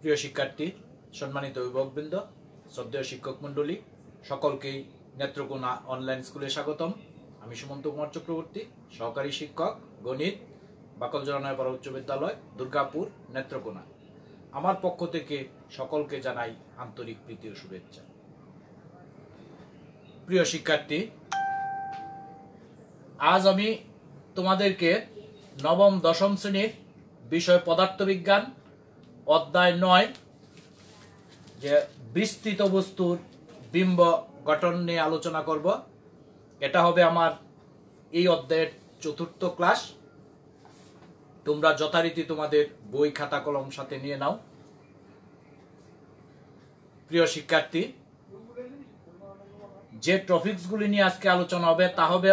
প্রিয় শিক্ষার্থী, সম্মানিত অভিভাবকবৃন্দ, শ্রদ্ধেয় শিক্ষক মণ্ডলী, সকলকেই নেত্রকোনা অনলাইন স্কুলে স্বাগতম। আমি সুমন্ত কুমার চক্রবর্তী, সহকারী শিক্ষক গণিত, বাকলজোড়া নয়াপাড়া উচ্চ বিদ্যালয়, দুর্গাপুর, নেত্রকোনা। আমার পক্ষ থেকে সকলকে জানাই আন্তরিক প্রীতি ও শুভেচ্ছা। প্রিয় শিক্ষার্থী, আজ আমি তোমাদেরকে নবম দশম শ্রেণীর বিষয় পদার্থবিজ্ঞান অধ্যায় 9 যে বিস্তৃত বস্তুর বিম্ব গঠন নিয়ে আলোচনা করব। এটা হবে আমার এই অধ্যায়ের চতুর্থ ক্লাস। তোমরা যথারীতি তোমাদের বই খাতা কলম সাথে নিয়ে নাও। প্রিয় শিক্ষার্থী, যে টপিকসগুলি নিয়ে আজকে আলোচনা হবে তা হবে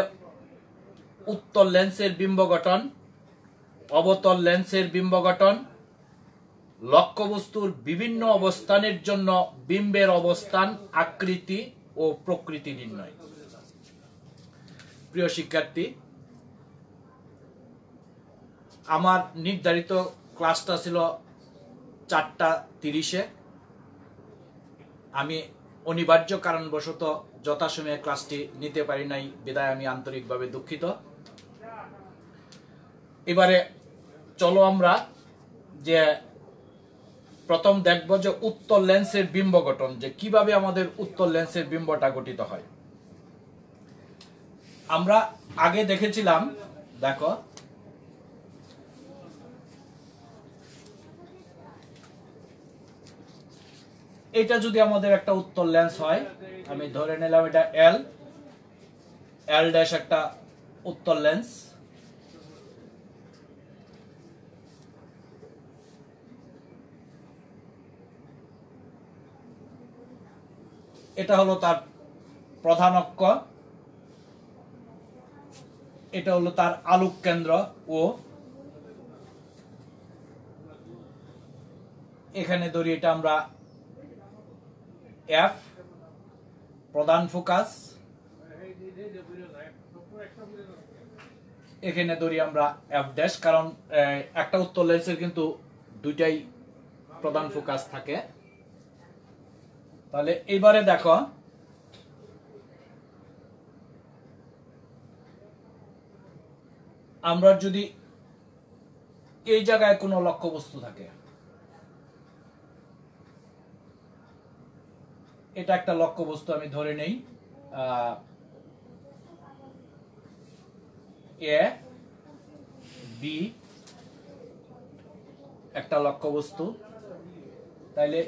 উত্তল লেন্সের বিম্ব গঠন, অবতল লেন্সের বিম্ব গঠন, লক্ষ্যবস্তুর বিভিন্ন অবস্থানের জন্য বিম্বের অবস্থান, আকৃতি ও প্রকৃতি নির্ণয়। প্রিয় শিক্ষার্থী, আমার নির্ধারিত ক্লাসটা ছিল 4:30-এ। আমি অনিবার্য কারণবশত যথাসময়ে ক্লাসটি নিতে পারি নাই, বিদায় আমি আন্তরিকভাবে দুঃখিত। এবারে চলো আমরা যে প্রথম দেখব যে উত্তল লেন্সের বিম্ব গঠন, যে কিভাবে আমাদের উত্তল লেন্সের বিম্বটা গঠিত হয়। আমরা আগে দেখেছিলাম, দেখো এটা যদি আমাদের একটা উত্তল লেন্স হয়, আমি ধরে নিলাম এটা এল ড্যাশ একটা উত্তল লেন্স। এটা হলো তার প্রধান অক্ষ, এটা হলো তার আলোক কেন্দ্র ও এখানে ধরি এটা আমরা এফ প্রধান ফোকাস, এখানে ধরি আমরা এফ ড্যাশ, কারণ একটা উত্তল লেন্সের কিন্তু দুইটাই প্রধান ফোকাস থাকে। তাহলে এইবারে দেখো আমরা যদি এই জায়গায় কোনো লক্ষ্যবস্তু থাকে, এটা একটা লক্ষ্যবস্তু আমি ধরে নেই এ বি, একটা লক্ষ্যবস্তু। তাইলে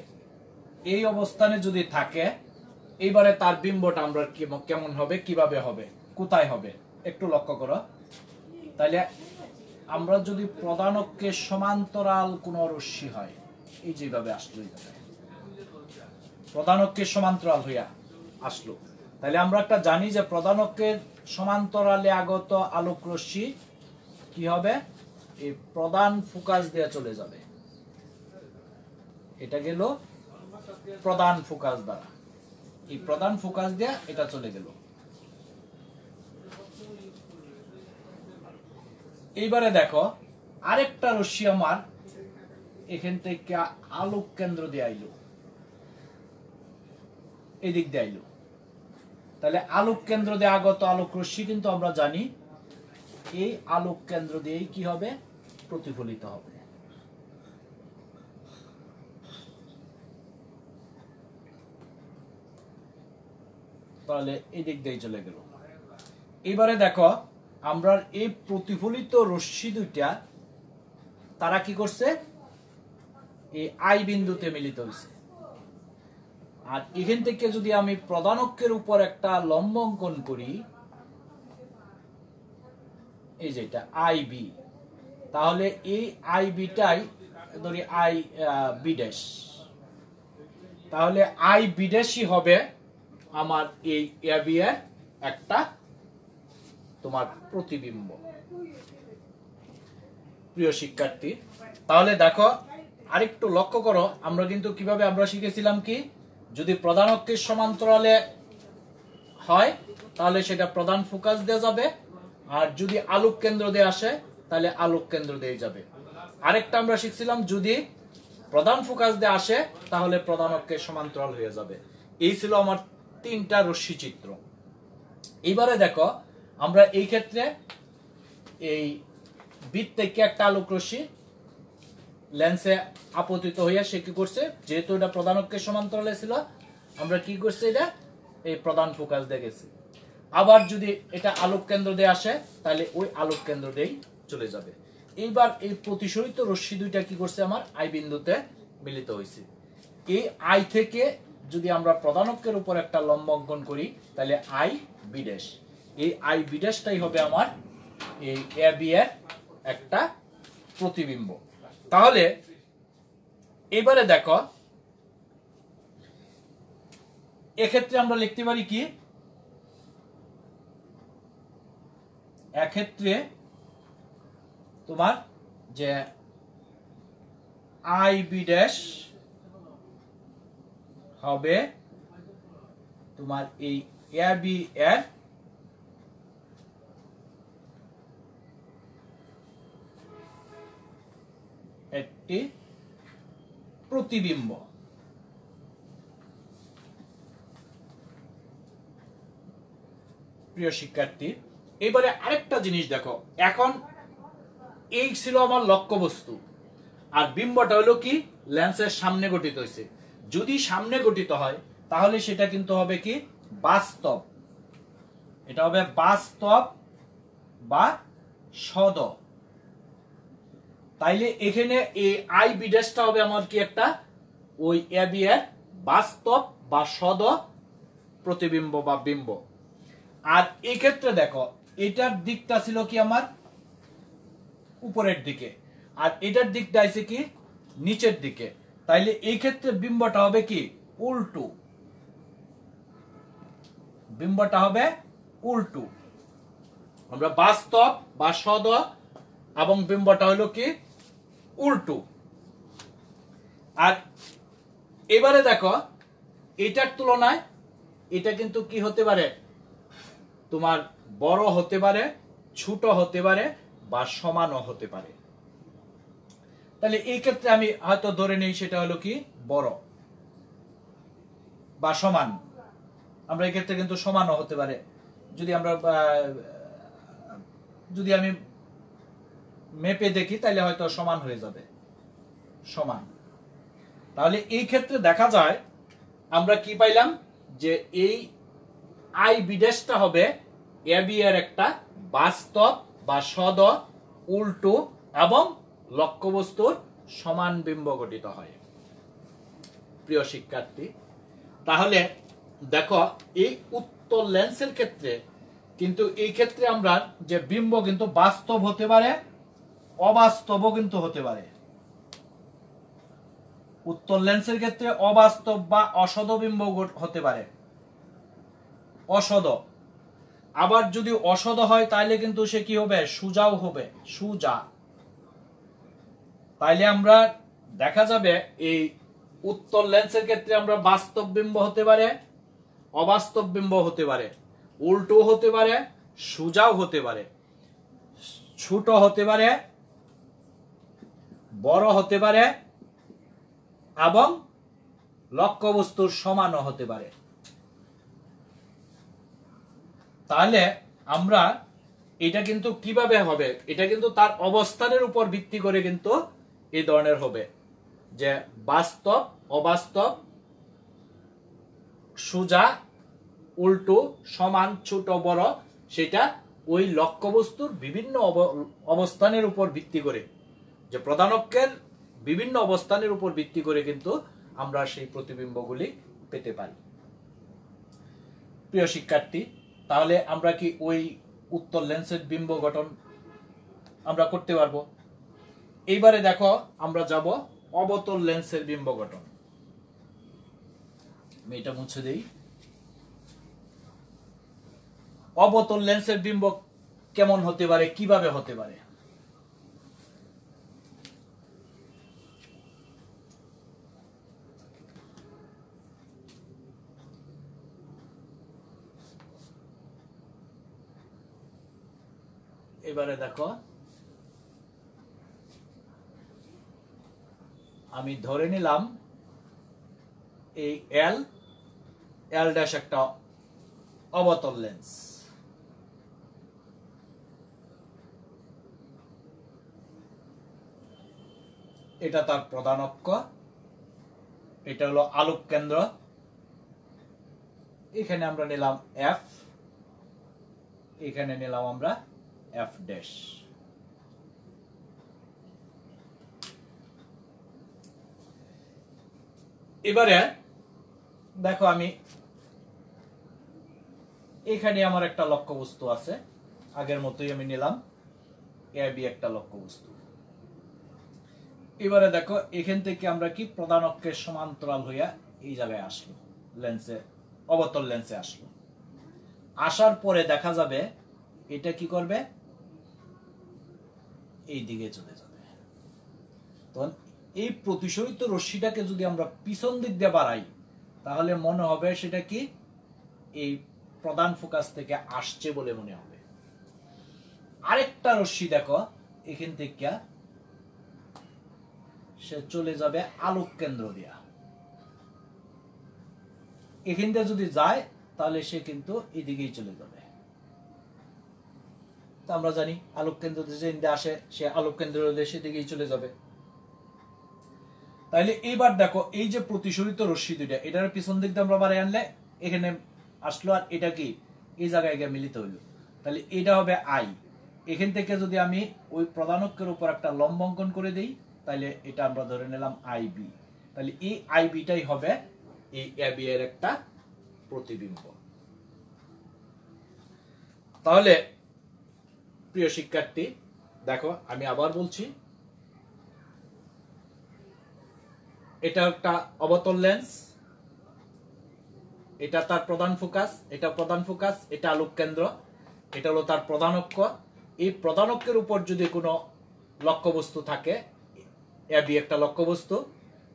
এই অবস্থানে যদি থাকে, এইবারে তার বিম্বটা আমরা কেমন হবে, কিভাবে হবে, কোথায় হবে একটু লক্ষ্য করো। তাইলে আমরা যদি প্রধান অক্ষের সমান্তরাল কোন রশ্মি হয়, এই যেভাবে আসলো, প্রধান অক্ষের সমান্তরাল হইয়া আসলো, তাহলে আমরা একটা জানি যে প্রধান অক্ষের সমান্তরালে আগত আলোক রশ্মি কি হবে, এই প্রধান ফোকাস দিয়ে চলে যাবে। এটা গেল প্রধান ফোকাস দ্বারা, এই প্রধান ফোকাস দিয়ে এটা চলে গেল। এইবারে দেখো আরেকটা রশ্মি আমার এখান থেকে আলোক কেন্দ্র দিয়ে আইলো, এদিক দিয়ে আইলো। তাহলে আলোক কেন্দ্র দিয়ে আগত আলোক রশ্মি কিন্তু আমরা জানি এই আলোক কেন্দ্র দিয়েই কি হবে, প্রতিফলিত হবে। তাহলে এই দিক দিয়ে চলে গেল। এবারে দেখো আমরা এই প্রতিফলিত রশ্মি দুইটা তারা কি করছে, এই আই বিন্দুতে মিলিত হয়েছে। আর এখান থেকে যদি আমি প্রধান অক্ষের উপর একটা লম্ব অঙ্কন করি, এই যেটা আই বি, তাহলে এই আই বিটাই ধরি আই বি ড্যাশ, তাহলে আই বি ড্যাশই হবে আমার এই এ বি এর একটা তোমার প্রতিবিম্ব। প্রিয় শিক্ষার্থী, তাহলে দেখো আরেকটু লক্ষ্য করো, আমরা কিন্তু কিভাবে আমরা শিখেছিলাম কি, যদি প্রধান অক্ষের সমান্তরালে হয় তাহলে সেটা প্রধান ফোকাস দিয়ে যাবে, আর যদি আলোক কেন্দ্র দিয়ে আসে তাহলে আলোক কেন্দ্র দিয়ে যাবে। আরেকটা আমরা শিখছিলাম, যদি প্রধান ফোকাস দিয়ে আসে তাহলে প্রধান অক্ষের সমান্তরাল হয়ে যাবে। এই ছিল আমার 3টা রশ্মি চিত্র। এবারে দেখো আমরা এই ক্ষেত্রে এই বৃত্ত থেকে একটা আলোক রশ্মি লেন্সে আপতিত হইয়া সে কি করছে, যেহেতু এটা প্রধান অক্ষের সমান্তরালে ছিল, আমরা কি করছি, এটা এই প্রধান ফোকাস দিয়ে গেছি। আবার যদি এটা আলোক কেন্দ্র দিয়ে আসে তাহলে ওই আলোক কেন্দ্র দিয়েই চলে যাবে। এইবার এই প্রতিসরিত রশ্মি দুইটা কি করছে, আমার আই বিন্দুতে মিলিত হয়েছে। এই আই থেকে যদি আমরা প্রধান অক্ষের উপর একটা লম্ব অঙ্কন করি তাহলে আই বি ড্যাশ, এই আই বি ড্যাশটাই হবে আমার এই এ বি এর একটা প্রতিবিম্ব। তাহলে এবারে দেখো এক্ষেত্রে আমরা লিখতে পারি কি, এক্ষেত্রে তোমার যে আই বি ড্যাশ হবে তোমার এই এ বি এর একটি প্রতিবিম্ব। প্রিয় শিক্ষার্থী, এবারে আরেকটা জিনিস দেখো, এখন এই ছিল আমার লক্ষ্যবস্তু, আর বিম্বটা হলো কি লেন্সের সামনে গঠিত হয়েছে। যদি সামনে গঠিত হয় তাহলে সেটা কিন্তু হবে কি বাস্তব, এটা হবে বাস্তব বা সদ। তাইলে এখানে এই আই বি ড্যাশটা হবে আমার কি একটা ওই এ বি এর বাস্তব বা সদ প্রতিবিম্ব বা বিম্ব। আর এই ক্ষেত্রে দেখো এটার দিকটা ছিল কি আমার উপরের দিকে, আর এটার দিকটা আছে কি নিচের দিকে। তাইলে এই ক্ষেত্রে বিম্বটা হবে কি উল্টো, বিম্বটা হবে উল্টো। আমরা বাস্তব বা সদ এবং বিম্বটা হলো কি উল্টো। আর এবারে দেখো এটার তুলনায় এটা কিন্তু কি হতে পারে, তোমার বড় হতে পারে, ছোট হতে পারে বা সমানও হতে পারে। তাহলে এই ক্ষেত্রে আমি হয়তো ধরে নেই সেটা হলো কি বড় বা সমান। আমরা এই ক্ষেত্রে কিন্তু সমানও হতে পারে, যদি আমরা যদি আমি মেপে দেখি তাহলে হয়তো সমান হয়ে যাবে, সমান। তাহলে এই ক্ষেত্রে দেখা যায় আমরা কি পাইলাম, যে এই আই বি ড্যাশটা হবে এ বি এর একটা বাস্তব বা সদ উল্টো এবং লক্ষ্যবস্তুর সমান বিম্ব গঠিত হয়। প্রিয় শিক্ষার্থী, তাহলে দেখো এই উত্তল লেন্সের ক্ষেত্রে কিন্তু এই ক্ষেত্রে আমরা যে বিম্ব কিন্তু বাস্তব হতে পারে, অবাস্তবও কিন্তু হতে পারে। উত্তল লেন্সের ক্ষেত্রে অবাস্তব বা অসদ বিম্ব হতে পারে, অসদ। আবার যদি অসদ হয় তাহলে কিন্তু সে কি হবে, সুজাও হবে, সুজা। তাইলে আমরা দেখা যাবে এই উত্তল লেন্সের ক্ষেত্রে আমরা বাস্তব বিম্ব হতে পারে, অবাস্তব বিম্ব হতে পারে, উল্টো হতে পারে, সুজাও হতে পারে, ছোট হতে পারে, বড় হতে পারে এবং লক্ষ্যবস্তুর সমানও হতে পারে। তাহলে আমরা এটা কিন্তু কিভাবে হবে, এটা কিন্তু তার অবস্থানের উপর ভিত্তি করে কিন্তু এই ধরনের হবে, যে বাস্তব, অবাস্তব, সোজা, উল্টো, সমান, ছোট, বড়, সেটা ওই লক্ষ্যবস্তুর বিভিন্ন অবস্থানের উপর ভিত্তি করে, যে প্রধান অক্ষের বিভিন্ন অবস্থানের উপর ভিত্তি করে কিন্তু আমরা সেই প্রতিবিম্বগুলি পেতে পারি। প্রিয় শিক্ষার্থী, তাহলে আমরা কি ওই উত্তল লেন্সের বিম্ব গঠন আমরা করতে পারবো। এইবারে দেখো আমরা যাব অবতল লেন্সের বিম্ব গঠন। আমি এটা মুছে দেই। অবতল লেন্সের বিম্ব কেমন হতে পারে, কিভাবে হতে পারে। এবারে দেখো আমি ধরে নিলাম এই এল এল ড্যাশ একটা অবতল লেন্স। এটা তার প্রধান অক্ষ, এটা হলো আলোক কেন্দ্র। এখানে আমরা নিলাম এফ, এখানে নিলাম আমরা এফ ড্যাশ। এবারে দেখো আমি এখানে আমার একটা লক্ষ্যবস্তু আছে, আগের মতোই আমি নিলাম এ বি একটা লক্ষ্যবস্তু। এবারে দেখো এখান থেকে আমরা কি প্রধান অক্ষের সমান্তরাল হইয়া এই জায়গায় আসলো, লেন্সে অবতল লেন্সে আসলো। আসার পরে দেখা যাবে এটা কি করবে, এই দিকে চলে যাবে। তখন এই প্রতিসরিত রশ্মিটাকে যদি আমরা পিছন দিক দিয়ে বাড়াই তাহলে মনে হবে সেটা কি এই প্রধান ফোকাস থেকে আসছে বলে মনে হবে। আরেকটা রশ্মি দেখো এখান থেকে সে চলে যাবে আলোক কেন্দ্র দিয়া, এখান থেকে যদি যায় তাহলে সে কিন্তু এদিকেই চলে যাবে। তো আমরা জানি আলোক কেন্দ্র যে আসে সে আলোক কেন্দ্র সেদিকেই চলে যাবে। তাইলে এইবার দেখো এই যে প্রতিসরিত রশ্মি দুইটা, এটার পিছন দিক দিয়ে আমরা বাড়াই আনলে এখানে আসলো, আর এটা কি এই জায়গায় গিয়ে মিলিত হইলো। তাহলে এটা হবে আই। এখান থেকে যদি আমি ওই প্রধান অক্ষের উপর একটা লম্ব অঙ্কন করে দিই তাহলে এটা আমরা ধরে নিলাম আই বি। তাহলে এই আই বিটাই হবে এই এ বি এর একটা প্রতিবিম্ব। তাহলে প্রিয় শিক্ষার্থী দেখো আমি আবার বলছি, এটা একটা অবতল লেন্স, এটা তার প্রধান ফোকাস, এটা প্রধান ফোকাস, এটা আলোক কেন্দ্র, এটা হলো তার প্রধান অক্ষ। এই প্রধান অক্ষের উপর যদি কোনো লক্ষ্যবস্তু থাকে, এ বি একটা লক্ষ্যবস্তু,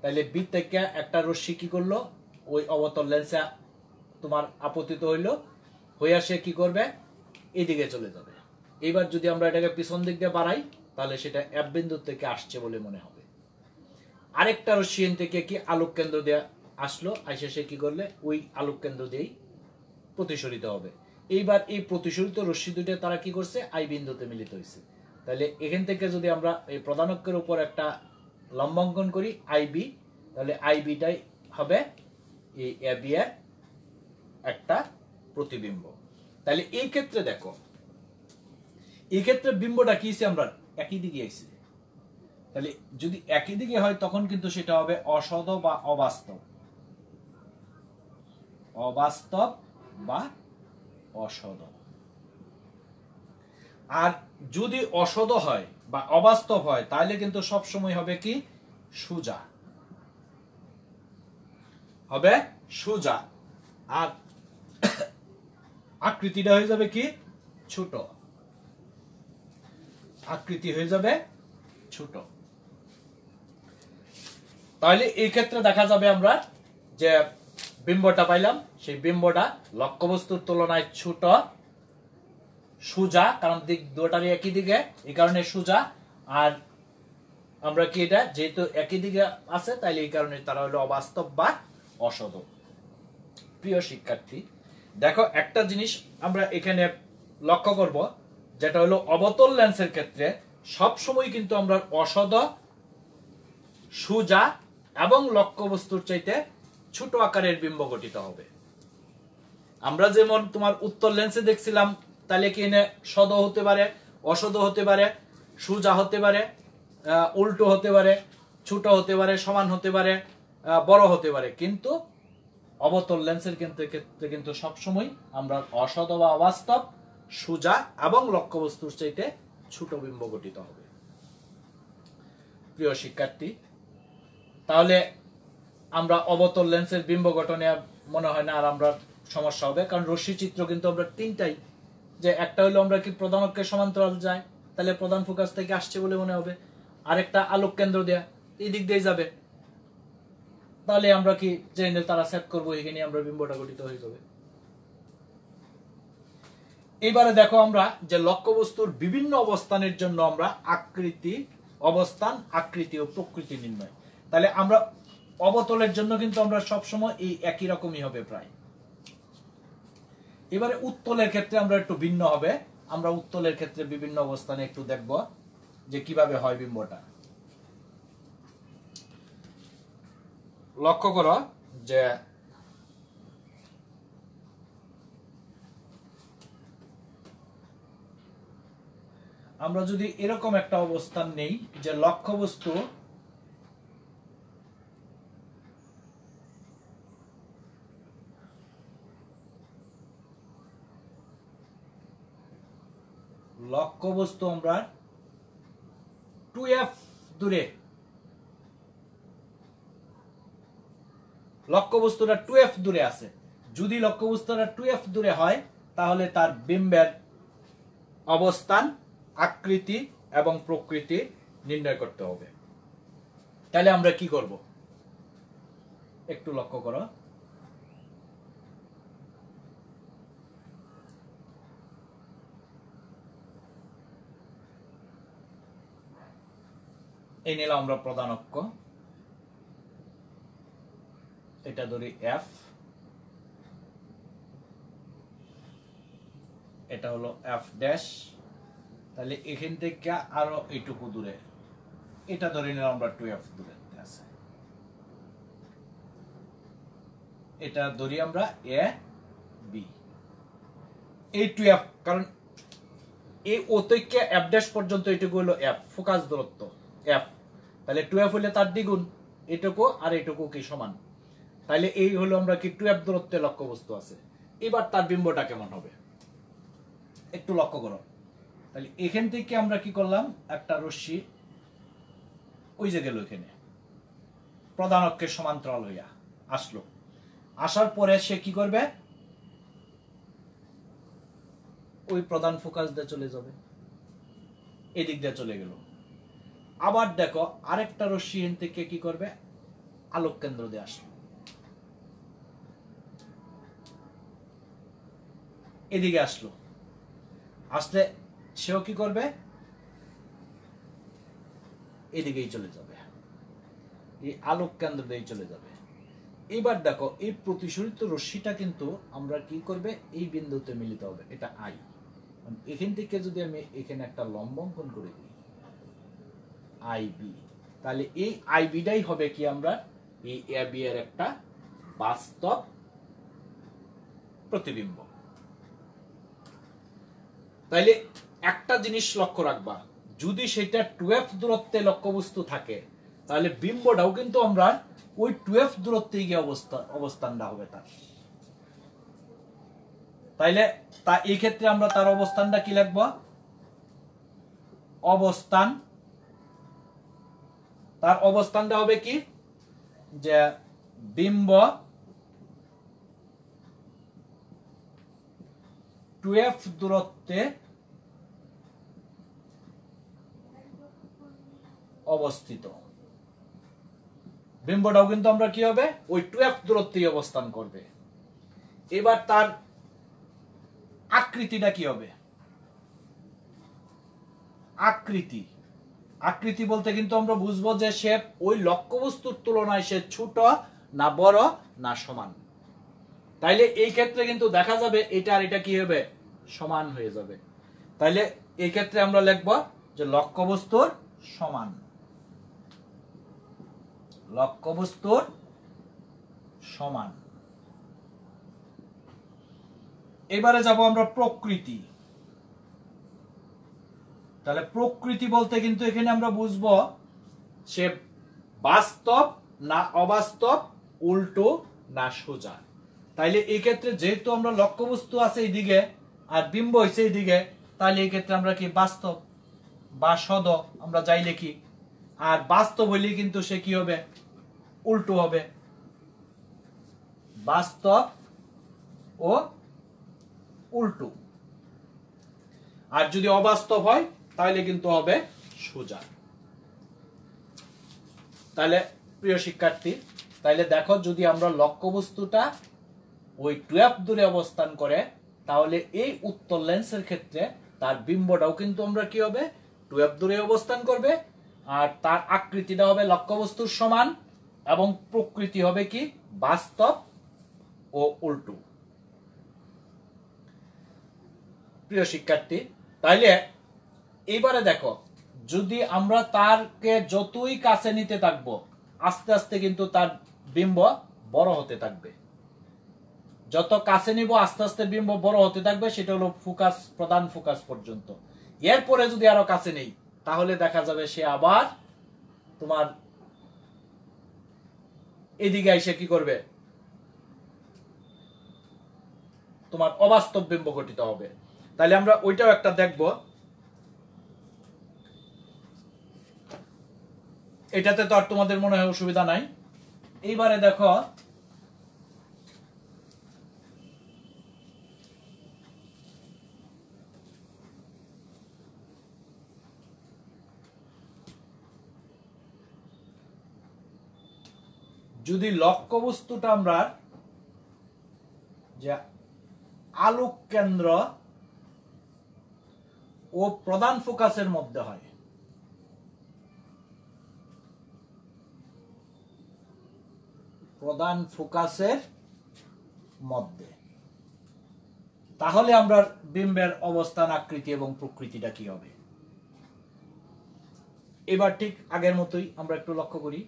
তাহলে বি থেকে একটা রশ্মি কি করলো ওই অবতল লেন্সে তোমার আপতিত হইলো, হইয়া সে কি করবে এদিকে চলে যাবে। এবার যদি আমরা এটাকে পিছন দিক দিয়ে বাড়াই তাহলে সেটা এফ বিন্দু থেকে আসছে বলে মনে হবে। আরেকটা রশ্মি থেকে কি আলোক কেন্দ্র দিয়ে আসলো, আইসে সে কি করলে ওই আলোক কেন্দ্র দিয়েই প্রতিসরিত হবে। এইবার এই প্রতিসরিত রশ্মি দুটো তারা কি করছে আই বিন্দুতে মিলিত হয়েছে। তাহলে এখান থেকে যদি আমরা এই প্রধান অক্ষের উপর একটা লম্বাঙ্কন করি আই বি, তাহলে আই বিটাই হবে এই এ বি এর একটা প্রতিবিম্ব। তাহলে এই ক্ষেত্রে দেখো এই ক্ষেত্রে বিম্বটা কি আমরা একই দিকে আইছি। তাহলে যদি একই দিকে হয় তখন কিন্তু সেটা হবে অসদ বা অবাস্তব, অবাস্তব বা অসদ। আর যদি অসদ হয় বা অবাস্তব হয় তাহলে কিন্তু সব সময় হবে কি সোজা, হবে সোজা। আর আকৃতিটা হয়ে যাবে কি ছোট, আকৃতি হয়ে যাবে ছোট। তাহলে এই ক্ষেত্রে দেখা যাবে আমরা যে বিম্বটা পাইলাম, সেই বিম্বটা লক্ষ্যবস্তুর তুলনায় ছোট, সোজা, কারণ দিক দুটারই একই দিকে, এই কারণে সোজা। আর আমরা কি এটা যেহেতু একই দিকে আছে তাইলে এই কারণে তারা হলো অবাস্তব বা অসদ। প্রিয় শিক্ষার্থী দেখো একটা জিনিস আমরা এখানে লক্ষ্য করব, যেটা হলো অবতল লেন্সের ক্ষেত্রে সব সময় কিন্তু আমরা অসদ, সোজা এবং লক্ষ্যবস্তুর চাইতে ছোট আকারের বিম্ব গঠিত হবে। আমরা যেমন তোমার উত্তল লেন্সে দেখছিলাম, তাহলে কি এনে সদ হতে পারে, অসদ হতে পারে, সোজা হতে পারে, উল্টো হতে পারে, ছোট হতে পারে, সমান হতে পারে, বড় হতে পারে। কিন্তু অবতল লেন্সের ক্ষেত্রে কিন্তু সবসময় আমরা অসদ বা অবাস্তব, সোজা এবং লক্ষ্যবস্তুর চাইতে ছোট বিম্ব গঠিত হবে। প্রিয় শিক্ষার্থী তাহলে আমরা অবতল লেন্সের বিম্ব গঠনে মনে হয় না আর আমরা সমস্যা হবে, কারণ রশ্মি চিত্র কিন্তু আমরা তিনটাই, যে একটা হলো আমরা কি প্রধান অক্ষের সমান্তরাল যায় তাহলে প্রধান ফোকাস থেকে আসছে বলে মনে হবে, আরেকটা আলোক কেন্দ্র দেয়া এই দিক দিয়ে যাবে, তাহলে আমরা কি যে তারা সেট করবো এখানে আমরা বিম্বটা গঠিত হয়ে যাবে। এবারে দেখো আমরা যে লক্ষ্যবস্তুর বিভিন্ন অবস্থানের জন্য আমরা আকৃতি, অবস্থান, আকৃতি ও প্রকৃতি নির্ণয়, তাহলে আমরা অবতলের জন্য কিন্তু আমরা সবসময় এই একই রকমই হবে প্রায়। এবারে উত্তলের ক্ষেত্রে আমরা একটু ভিন্ন হবে। আমরা উত্তলের ক্ষেত্রে বিভিন্ন অবস্থানে একটু দেখব যে কিভাবে হয় বিম্বটা। লক্ষ্য করো যে আমরা যদি এরকম একটা অবস্থান নেই যে লক্ষ্যবস্তু আমরা 2f দূরে, লক্ষ্যবস্তুটা 2f দূরে আছে। যদি লক্ষ্যবস্তুটা 2f দূরে হয় তাহলে তার বিম্বের অবস্থান, আকৃতি এবং প্রকৃতি নির্ণয় করতে হবে। তাহলে আমরা কি করব একটু লক্ষ্য করো। এই নিলাম আমরা প্রধান অক্ষ, এটা ধরি এফ, এটা হলো এফ ড্যাশ। তাহলে এখান থেকে আরো এইটুকু দূরে, এটা ধরে নিলাম আমরা 2f দূরে আছে। এটা ধরি আমরা এ বি, এই 2f, কারণ এই ও থেকে এফ ড্যাশ পর্যন্ত এটুকু হলো এফ, ফোকাস দূরত্ব এফ। তাহলে 2f হলে তার দ্বিগুণ, এটুকু আর এটুকু কি সমান। তাহলে এই হলো আমরা কি 2f দূরত্বে লক্ষ্যবস্তু আছে। এবার তার বিম্বটা কেমন হবে একটু লক্ষ্য করো। তাহলে এখান থেকে আমরা কি করলাম, একটা রশ্মি ওই যে গেল, এখানে প্রধান অক্ষের সমান্তরাল হইয়া আসলো। আসার পরে সে কি করবে, ওই প্রধান ফোকাস দিয়ে চলে যাবে, এদিক দিয়ে চলে গেল। আবার দেখো আরেকটা রশ্মি এখান থেকে কি করবে, আলোক কেন্দ্র দিয়ে আসলো, এদিকে আসলো। আসলে সেও কি করবে, এদিকেই চলে যাবে, এই আলোক কেন্দ্র দিয়ে চলে যাবে। এবার দেখো এই প্রতিসরিত রশ্মিটা কিন্তু আমরা কি করবে, এই বিন্দুতে মিলিত হবে, এটা আই। এখান থেকে যদি আমি এখানে একটা লম্ব অঙ্কন করে দিই আই বি, তাহলে এই আই বিটাই হবে কি আমরা এই এ বি এর একটা বাস্তব প্রতিবিম্ব। তাইলে একটা জিনিস লক্ষ্য রাখবা, যদি সেটা 2f দূরত্বে লক্ষ্যবস্তু থাকে তাহলে বিম্বটাও কিন্তু আমরা ওই 2f দূরত্বে গিয়ে অবস্থানটা হবে তার। তাইলে এই ক্ষেত্রে আমরা তার অবস্থানটা কি লিখব, অবস্থান, তার অবস্থানটা হবে কি যে বিম্ব 2f দূরত্বে অবস্থিত। বিম্বটাও কিন্তু আমরা কি হবে, ওই 2f দূরত্বেই অবস্থান করবে। এবার তার আকৃতিটা কি হবে, আকৃতি, আকৃতি বলতে কিন্তু আমরা বুঝবো যে সে ওই লক্ষ্যবস্তুর তুলনায় সে ছোট না বড় না সমান। তাইলে এই ক্ষেত্রে কিন্তু দেখা যাবে এটা আর এটা কি হবে, সমান হয়ে যাবে। তাইলে এই ক্ষেত্রে আমরা লিখব যে লক্ষ্যবস্তুর সমান, লক্ষ্যবস্তুর সমান। এবারে যাব আমরা প্রকৃতি। তাহলে প্রকৃতি বলতে কিন্তু এখানে আমরা বুঝবো সে বাস্তব না অবাস্তব, উল্টো না সোজা। তাইলে এই ক্ষেত্রে যেহেতু আমরা লক্ষ্যবস্তু আছে এইদিকে আর বিম্ব হয়েছে এইদিকে, তাহলে এই ক্ষেত্রে আমরা কি বাস্তব বা সদ আমরা যাই লিখি। আর বাস্তব হইলে কিন্তু সে কি হবে, উল্টো হবে, বাস্তব ও উল্টো। আর যদি অবাস্তব হয় তাহলে কিন্তু হবে সোজা। তাহলে প্রিয় শিক্ষার্থী, তাহলে দেখো যদি আমরা লক্ষ্যবস্তুটা ওই 2f দূরে অবস্থান করে তাহলে এই উত্তল লেন্সের ক্ষেত্রে তার বিম্বটাও কিন্তু আমরা কি হবে, 2f দূরে অবস্থান করবে। আর তার আকৃতিটা হবে লক্ষ্যবস্তুর সমান এবং প্রকৃতি হবে কি বাস্তব ও উল্টো। প্রিয় শিক্ষার্থী, তাইলে এইবারে দেখো, যদি আমরা তারকে যতই কাছে নিতে থাকবো আস্তে আস্তে কিন্তু তার বিম্ব বড় হতে থাকবে। যত কাছে নিব আস্তে আস্তে বিম্ব বড় হতে থাকবে, সেটা হলো ফোকাস, প্রধান ফোকাস পর্যন্ত। এরপরে যদি আরো কাছে নেই তাহলে দেখা যাবে সে আবার তোমার এদিকে এসে কি করবে, তোমার অবাস্তব বিম্ব গঠিত হবে। তাহলে আমরা ওইটাও একটা দেখব। এটাতে তো আর তোমাদের মনে হয় অসুবিধা নাই। এইবারে দেখো, যদি লক্ষ্যবস্তুটা আমরা যে আলোক কেন্দ্র ও প্রধান ফোকাসের মধ্যে হয়, প্রধান ফোকাসের মধ্যে, তাহলে আমরা বিম্বের অবস্থান, আকৃতি এবং প্রকৃতিটা কি হবে। এবার ঠিক আগের মতোই আমরা একটু লক্ষ্য করি।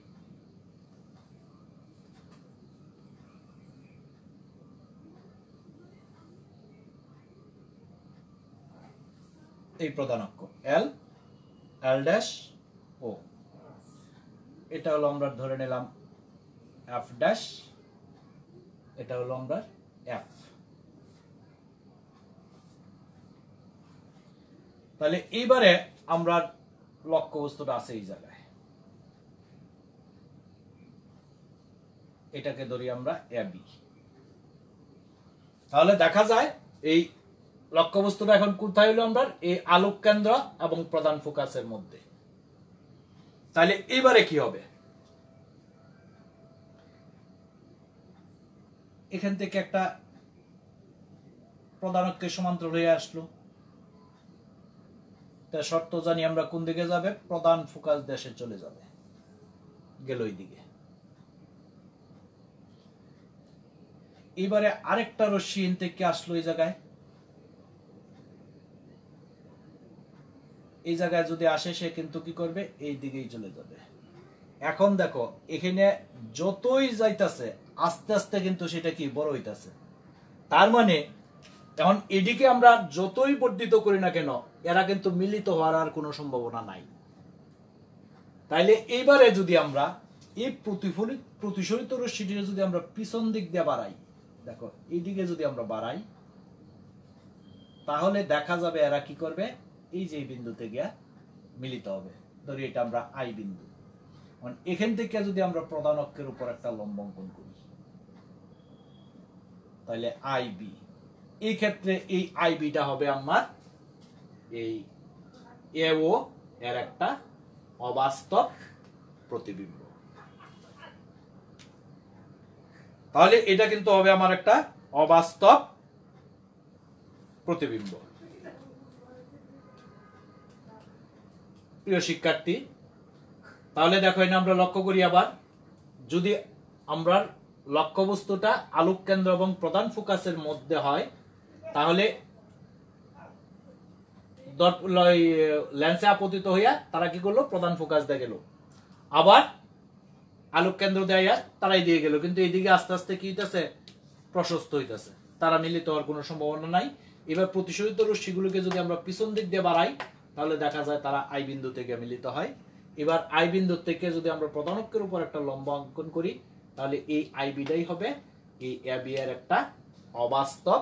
এই প্রধান অক্ষ এল, এল ড্যাশ ও, এটা হলো আমরা ধরে নিলাম এফ ড্যাশ, এটা হলো আমরা এফ। তাহলে এইবারে আমরা লক্ষ্যবস্তুটা আছে এই জায়গায়, এটাকে ধরি আমরা এ বি। তাহলে দেখা যায় এই লক্ষ্যবস্তুটা এখন কোথায় হলো আমরা, এই আলোক কেন্দ্র এবং প্রধান ফোকাসের মধ্যে। তাহলে এইবারে কি হবে, এখান থেকে একটা প্রধান অক্ষের সমান্তরাল হয়ে আসলো, তার শর্ত জানি আমরা কোন দিকে যাবে, প্রধান ফোকাস দেশে চলে যাবে, গেল ওই দিকে। এবারে আরেকটা রশ্মি এন থেকে আসলো এই জায়গায়, এই জায়গায় যদি আসে সে কিন্তু কি করবে, এই দিকেই চলে যাবে। এখন দেখো এখানে যতই যাইতাছে আস্তে আস্তে কিন্তু সেটা কি বড় হইতাছে। তার মানে এখন এদিকে আমরা যতই বর্ধিত করি না কেন এরা কিন্তু মিলিত হওয়ার আর কোনো সম্ভাবনা নাই। তাইলে এইবারে যদি আমরা এই প্রতিফলিত রশ্মিটিকে যদি আমরা পিছন দিক দিয়ে বাড়াই, দেখো এইদিকে যদি আমরা বাড়াই তাহলে দেখা যাবে এরা কি করবে, এই যে বিন্দুতে গিয়া মিলিত হবে। ধরি এটা আমরা আই বিন্দু, এখান থেকে যদি আমরা প্রধান অক্ষের উপর একটা লম্ব অঙ্কন করি তাহলে আই বি, এই ক্ষেত্রে এই আই বিটা হবে আমার এই এ ও এর একটা অবাস্তব প্রতিবিম্ব। তাহলে এটা কিন্তু হবে আমার একটা অবাস্তব প্রতিবিম্ব। প্রিয় শিক্ষার্থী, তাহলে দেখো এখানে আমরা লক্ষ্য করি আবার, যদি আমরা লক্ষ্যবস্তুটা আলোক কেন্দ্র এবং প্রধান ফোকাসের মধ্যে হয় তাহলে লেন্সে আপতিত হইয়া তারা কি করলো, প্রধান ফোকাস দিয়ে গেল, আবার আলোক কেন্দ্র দেয়া তারাই দিয়ে গেল, কিন্তু এইদিকে আস্তে আস্তে কি হইতেছে, প্রশস্ত হইতেছে, তারা মিলিত হওয়ার কোনো সম্ভাবনা নাই। এবার প্রতিসরিত রশ্মিগুলোকে যদি আমরা পিছন দিক দিয়ে বাড়াই তাহলে দেখা যায় তারা আই বিন্দু থেকে মিলিত হয়। এবার আই বিন্দু থেকে যদি আমরা প্রধান অক্ষের উপর একটা লম্ব অঙ্কন করি তাহলে এই আই বিটাই হবে এই এ বি এর একটা অবাস্তব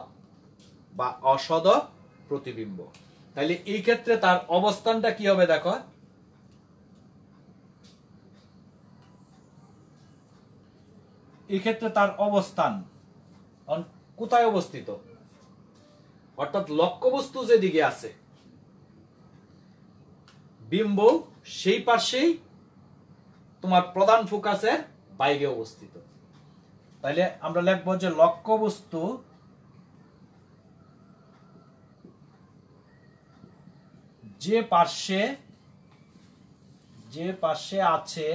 বা অসদ প্রতিবিম্ব। তাহলে এই ক্ষেত্রে তার অবস্থানটা কি হবে, দেখো এই ক্ষেত্রে তার অবস্থান কোথায় অবস্থিত, অর্থাৎ লক্ষ্যবস্তু যেদিকে আছে বিম্ব সেই পাশেই তোমার প্রধান ফোকাসের বাইরে অবস্থিত। তাহলে আমরা লিখবো যে লক্ষ্যবস্তু যে পার্শ্বে যে পাশে আছে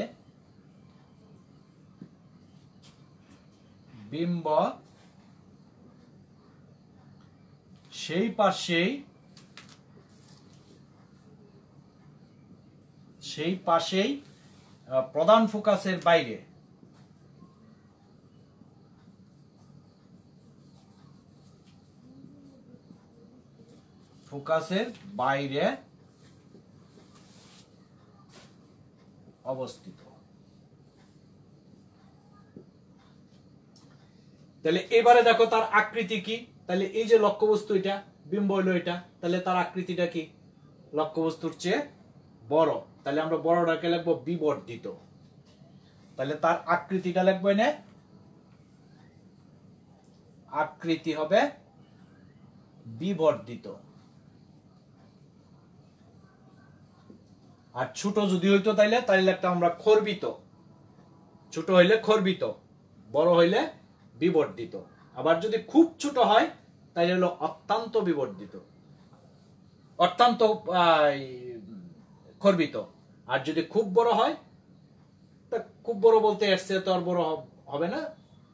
বিম্ব সেই পাশেই প্রধান ফোকাসের বাইরে অবস্থিত। তাহলে এবারে দেখো তার আকৃতি কি। তাহলে এই যে লক্ষ্যবস্তু, এটা বিম্ব হইলো এটা, তাহলে তার আকৃতিটা কি? লক্ষ্যবস্তুর চেয়ে বড়। তাহলে আমরা বড়টাকে লিখবো বিবর্ধিত। তাহলে তার আকৃতিটা লিখবো এনে, আকৃতি হবে বিবর্ধিত। আর ছোট যদি হইতো তাইলে লিখতাম আমরা খর্বিত। ছোট হইলে খর্বিত, বড় হইলে বিবর্ধিত। আবার যদি খুব ছোট হয় তাহলে হলো অত্যন্ত বিবর্ধিত, অত্যন্ত খর্বিত। আর যদি খুব বড় হয়, তা খুব বড় বলতে এসছে তো আর বড় হবে না,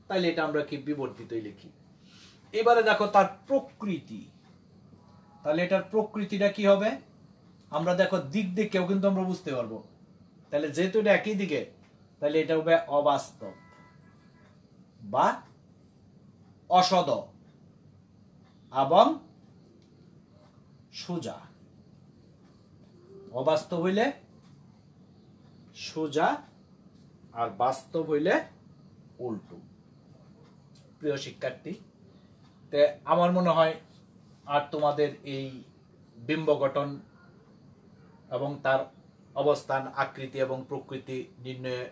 তাইলে এটা আমরা কি বিবর্ধিতই লিখি। এবারে দেখো তার প্রকৃতি। তাহলে এটার প্রকৃতিটা কি হবে? আমরা দেখো দিক দেখেও কিন্তু আমরা বুঝতে পারবো। তাহলে যেহেতু এটা একই দিকে, তাহলে এটা হবে অবাস্তব বা অসদ এবং সোজা। অবাস্তব হইলে সোজা, আর বাস্তব হইলে উল্টো। প্রিয় শিক্ষার্থী, আমার মনে হয় আর তোমাদের এই বিম্ব গঠন এবং তার অবস্থান, আকৃতি এবং প্রকৃতি নির্ণয়ে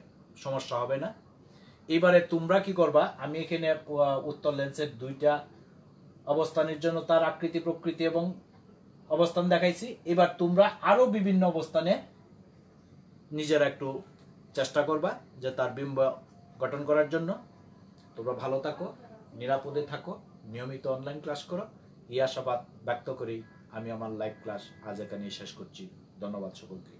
সমস্যা হবে না। এবারে তোমরা কি করবা, আমি এখানে উত্তর লেন্সের দুইটা অবস্থানের জন্য তার আকৃতি, প্রকৃতি এবং অবস্থান দেখাইছি। এবার তোমরা আরো বিভিন্ন অবস্থানে নিজেরা একটু চেষ্টা করবা যে তার বিম্ব গঠন করার জন্য। তোমরা ভালো থাকো, নিরাপদে থাকো, নিয়মিত অনলাইন ক্লাস করো। এই আশাবাদ ব্যক্ত করি আমি আমার লাইভ ক্লাস আজ এখানে শেষ করছি। ধন্যবাদ সকলকে।